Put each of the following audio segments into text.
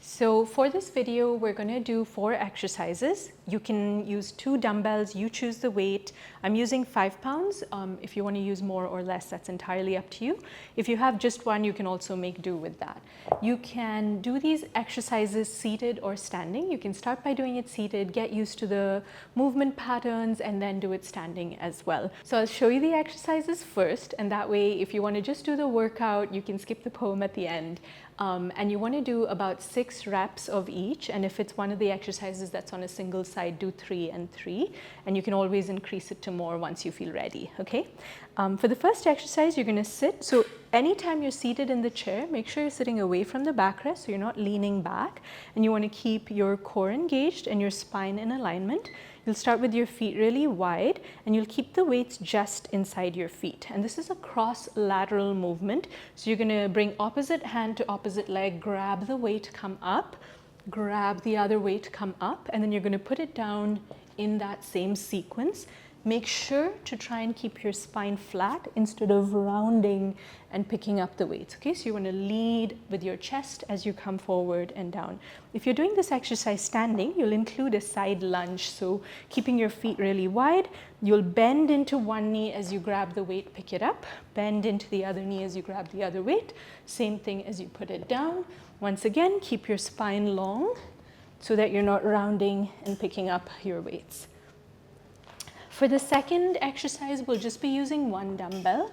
So for this video, we're going to do 4 exercises. You can use 2 dumbbells, you choose the weight. I'm using 5 pounds. If you want to use more or less, that's entirely up to you. If you have just one, you can also make do with that. You can do these exercises seated or standing. You can start by doing it seated, get used to the movement patterns, and then do it standing as well. So I'll show you the exercises first, and that way, if you want to just do the workout, you can skip the poem at the end. And you want to do about 6 reps of each, and if it's one of the exercises that's on a single side, do 3 and 3, and you can always increase it to more once you feel ready, okay? For the first exercise, you're going to sit. So anytime you're seated in the chair, make sure you're sitting away from the backrest so you're not leaning back, and you want to keep your core engaged and your spine in alignment. You'll start with your feet really wide, and you'll keep the weights just inside your feet. And this is a cross-lateral movement. So you're going to bring opposite hand to opposite leg, grab the weight, come up, grab the other weight, come up, and then you're going to put it down in that same sequence. Make sure to try and keep your spine flat instead of rounding and picking up the weights, okay? So you want to lead with your chest as you come forward and down. If you're doing this exercise standing, you'll include a side lunge. So keeping your feet really wide, you'll bend into one knee as you grab the weight, pick it up, bend into the other knee as you grab the other weight. Same thing as you put it down. Once again, keep your spine long so that you're not rounding and picking up your weights. For the second exercise, we'll just be using 1 dumbbell.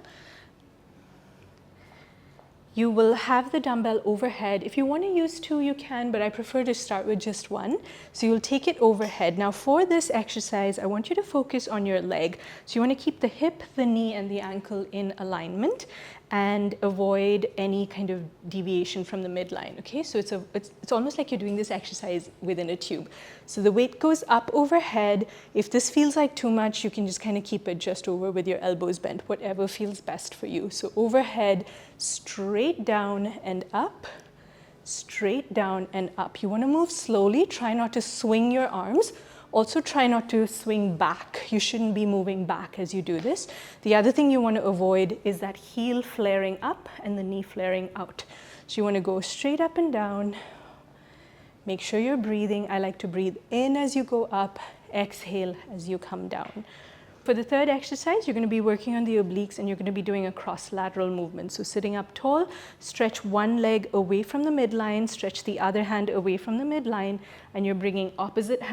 You will have the dumbbell overhead. If you want to use 2, you can, but I prefer to start with just 1. So you'll take it overhead. Now for this exercise, I want you to focus on your leg. So you want to keep the hip, the knee, and the ankle in alignment and avoid any kind of deviation from the midline, okay? So it's almost like you're doing this exercise within a tube. So the weight goes up overhead. If this feels like too much, you can just kind of keep it just over with your elbows bent, whatever feels best for you. So overhead, straight down and up, straight down and up. You want to move slowly. Try not to swing your arms. Also try not to swing back. You shouldn't be moving back as you do this. The other thing you want to avoid is that heel flaring up and the knee flaring out. So you want to go straight up and down. Make sure you're breathing. I like to breathe in as you go up, exhale as you come down. For the third exercise, you're going to be working on the obliques, and you're going to be doing a cross-lateral movement. So sitting up tall, stretch one leg away from the midline, stretch the other hand away from the midline, and you're bringing opposite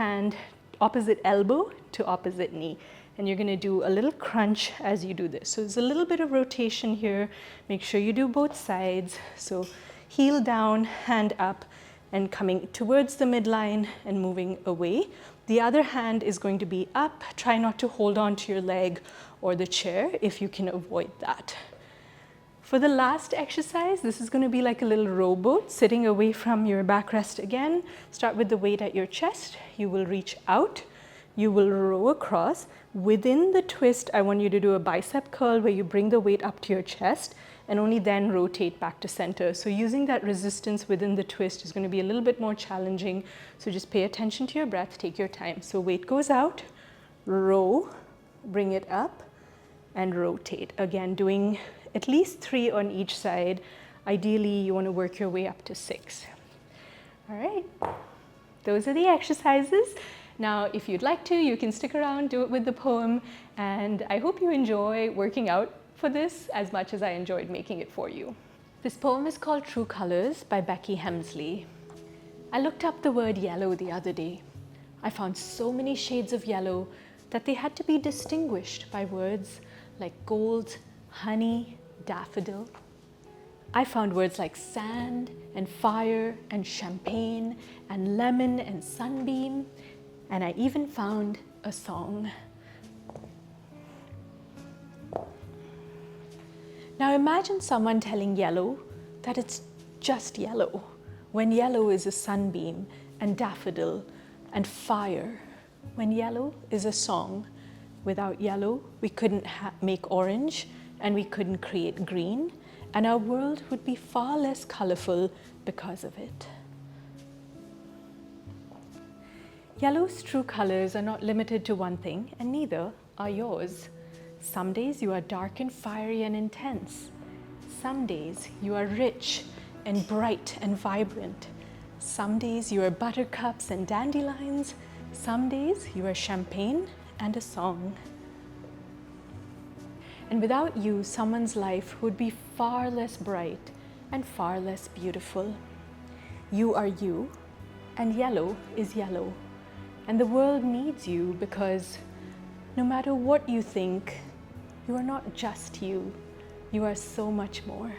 elbow to opposite knee. And you're going to do a little crunch as you do this. So there's a little bit of rotation here. Make sure you do both sides. So heel down, hand up, and coming towards the midline and moving away. The other hand is going to be up. Try not to hold on to your leg or the chair if you can avoid that. For the last exercise, this is going to be like a little rowboat, sitting away from your backrest again. Start with the weight at your chest. You will reach out. You will row across. Within the twist, I want you to do a bicep curl where you bring the weight up to your chest and only then rotate back to center. So using that resistance within the twist is going to be a little bit more challenging. So just pay attention to your breath, take your time. So weight goes out, row, bring it up, and rotate. Again, doing at least 3 on each side. Ideally, you want to work your way up to 6. All right, those are the exercises. Now, if you'd like to, you can stick around, do it with the poem, and I hope you enjoy working out for this as much as I enjoyed making it for you. This poem is called True Colors by Becky Hemsley. I looked up the word yellow the other day. I found so many shades of yellow that they had to be distinguished by words like gold, honey, daffodil. I found words like sand and fire and champagne and lemon and sunbeam, and I even found a song. Now imagine someone telling yellow that it's just yellow, when yellow is a sunbeam and daffodil and fire, when yellow is a song. Without yellow, we couldn't make orange, and we couldn't create green, and our world would be far less colorful because of it. Yellow's true colors are not limited to one thing, and neither are yours. Some days you are dark and fiery and intense. Some days you are rich and bright and vibrant. Some days you are buttercups and dandelions. Some days you are champagne and a song. And without you, someone's life would be far less bright and far less beautiful. You are you, and yellow is yellow. And the world needs you because no matter what you think, you are not just you. You are so much more.